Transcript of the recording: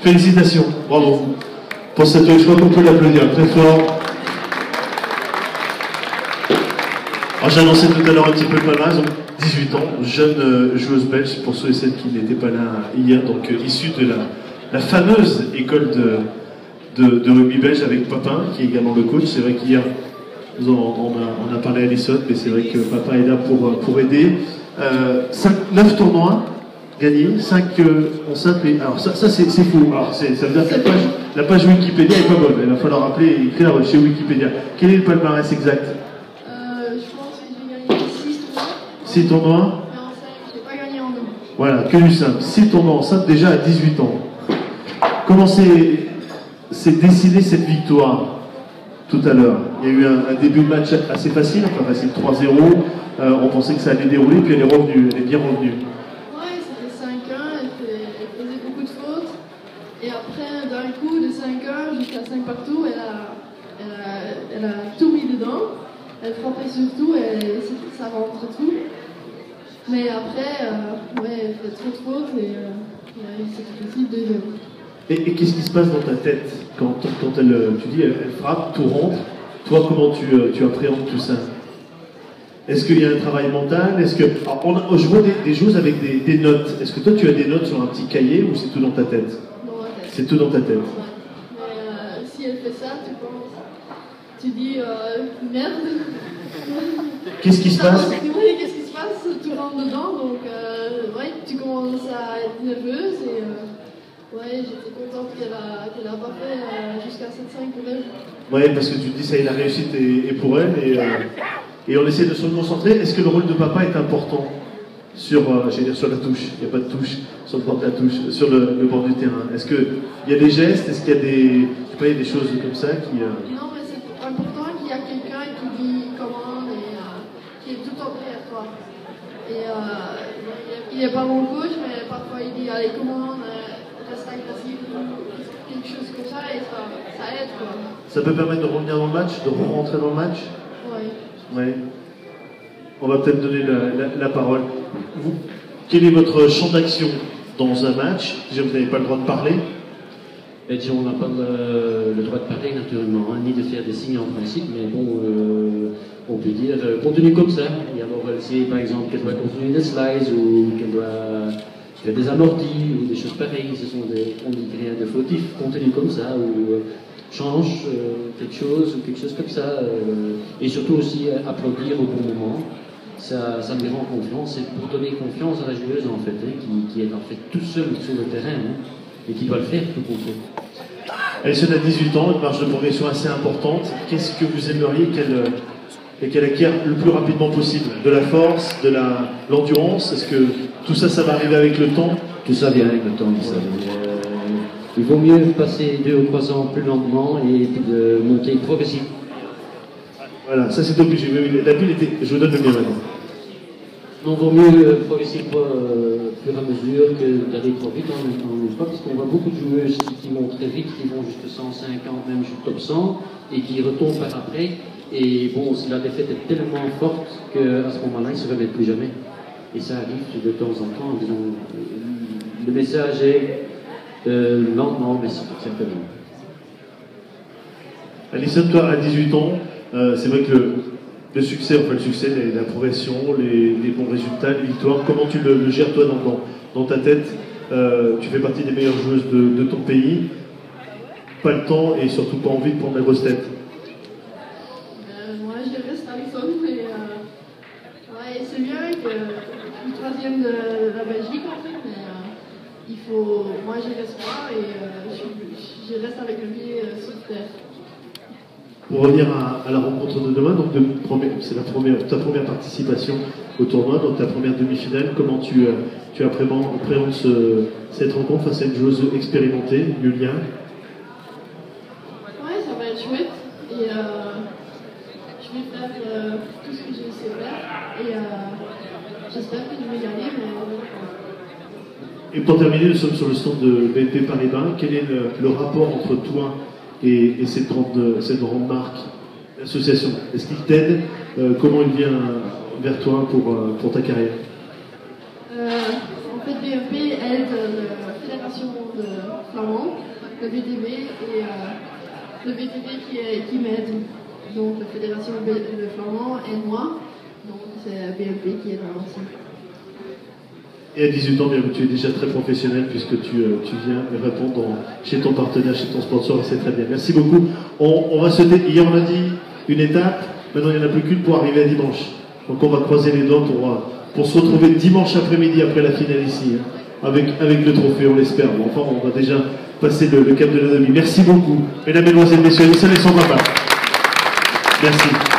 Félicitations, bravo. Pour cette choix qu'on peut l'applaudir très fort. Alors, j'ai annoncé tout à l'heure un petit peu le palmarès, donc 18 ans, jeune joueuse belge, pour ceux et celles qui n'étaient pas là hier, donc issue de la fameuse école de rugby belge avec Papin, qui est également le coach. C'est vrai qu'hier, on a parlé à Alison, mais c'est vrai que Papa est là pour aider. 9 tournois gagnés, 5 en simple. Alors ça c'est faux. Alors, ça veut dire que la page Wikipédia n'est pas bonne. Il va falloir rappeler et écrire chez Wikipédia. Quel est le palmarès exact? Je pense que j'ai gagné 6 tournois. 6 tournois. Mais en simple, je n'ai pas gagné en double. Voilà, que du simple. 6 tournois en simple déjà à 18 ans. Comment s'est décidée cette victoire tout à l'heure? Il y a eu un début de match assez facile, enfin facile, 3-0. On pensait que ça allait dérouler, puis elle est revenue, elle est bien revenue. Ouais, c'était 5-1, elle faisait beaucoup de fautes. Et après, d'un coup, de 5-1 jusqu'à 5 partout, elle a tout mis dedans. Elle frappait sur tout et ça rentrait tout. Mais après, ouais, elle fait trop de fautes et c'était facile deuxième. Et qu'est-ce qui se passe dans ta tête quand tu dis elle frappe, tout rentre? Toi, comment tu appréhendes tout ça? Est-ce qu'il y a un travail mental? Alors, je vois des joueuses avec des notes. Est-ce que toi, tu as des notes sur un petit cahier ou c'est tout dans ta tête? Dans ma tête. C'est tout dans ta tête. Ouais. Mais si elle fait ça, tu dis merde. Qu'est-ce qui se passe? Oui, qu'est-ce qui se passe? Tout rentre dedans, donc ouais, tu commences à être nerveuse et ouais, j'étais contente qu'elle a pas fait jusqu'à 7-5 pour elle. Ouais, parce que tu te dis ça y est, la réussite est pour elle et on essaie de se concentrer. Est-ce que le rôle de papa est important sur la touche? Il n'y a pas de touche sur le bord de la touche, sur le bord du terrain. Est-ce qu'il y a des gestes? Est-ce qu'il y a des choses comme ça qui... Non, mais c'est important qu'il y a quelqu'un qui dit comment et qui est tout en derrière toi. Et il n'est pas mon coach, mais parfois il dit allez, comment reste agressif, quelque chose comme ça, et ça aide quoi. Ça peut permettre de revenir dans le match, de rentrer dans le match? Oui. Ouais. On va peut-être donner la parole. Vous, quel est votre champ d'action dans un match? Déjà, vous n'avez pas le droit de parler. Et déjà, on n'a pas le droit de parler naturellement, hein, ni de faire des signes en principe, mais bon, on peut dire contenu comme ça. Et alors, elle sait par exemple qu'elle doit continuer des slides ou qu'elle doit faire des amortis ou des choses pareilles. On dit rien de fautif, contenu comme ça, ou change quelque chose ou quelque chose comme ça. Et surtout aussi applaudir au bon moment. Ça me rend confiance. C'est pour donner confiance à la joueuse en fait, hein, qui est en fait tout seule sur le terrain. Hein, et qui doit le faire tout compte fait. Alison a 18 ans, une marge de progression assez importante. Qu'est-ce que vous aimeriez qu'elle acquiert le plus rapidement possible? De la force, de l'endurance? Est-ce que tout ça, ça va arriver avec le temps? Tout ça vient avec le temps, vous savez. Il vaut mieux passer 2 ou 3 ans plus lentement et de monter progressivement. Voilà, ça c'est obligé. La pile était... Je vous donne le mien maintenant. Non, vaut mieux progresser au fur et à mesure que d'aller trop vite en même temps, parce qu'on voit beaucoup de joueuses qui vont très vite, qui vont jusqu'à 150, même jusqu'au top 100, et qui retombent par après. Et bon, si la défaite est tellement forte qu'à ce moment-là, ils ne se remettent plus jamais. Et ça arrive de temps en temps. Disons, le message est lentement, mais certainement. Alison, toi, à 18 ans, c'est vrai que le succès, la progression, les bons résultats, les victoires, comment tu le gères toi dans ta tête? Tu fais partie des meilleures joueuses de ton pays. Pas le temps et surtout pas envie de prendre la grosse tête. Moi, je reste à Alison, mais ouais, c'est bien que je suis 3e de la Belgique en fait, mais moi je reste pas et je reste avec le pied sur terre. Pour revenir à la rencontre de demain, donc c'est ta première participation au tournoi, donc ta première demi-finale. Comment tu appréhendes cette rencontre face à une joueuse expérimentée, Julia? Ouais, ça va être chouette et je vais faire tout ce que je sais faire et j'espère que je vais gagner. Et pour terminer, nous sommes sur le stand de BNP Paribas. Quel est le rapport entre toi et cette grande marque, l'association? Est-ce qu'il t'aide? Comment il vient vers toi pour ta carrière? En fait, BNP aide la fédération fédération de flamand, le VTV, et le VTV qui m'aide. Donc la fédération de flamand et moi. Donc c'est BLP qui est là aussi. Et à 18 ans, bien, tu es déjà très professionnel puisque tu viens répondre chez ton partenaire, chez ton sponsor, et c'est très bien. Merci beaucoup. On va se hier on a dit une étape, maintenant il n'y en a plus qu'une pour arriver à dimanche. Donc on va croiser les doigts pour se retrouver dimanche après-midi après la finale ici, hein, avec le trophée, on l'espère. Bon, enfin, on va déjà passer le cap de la demi. Merci beaucoup, mesdames, mesdemoiselles, messieurs, et son papa. Merci.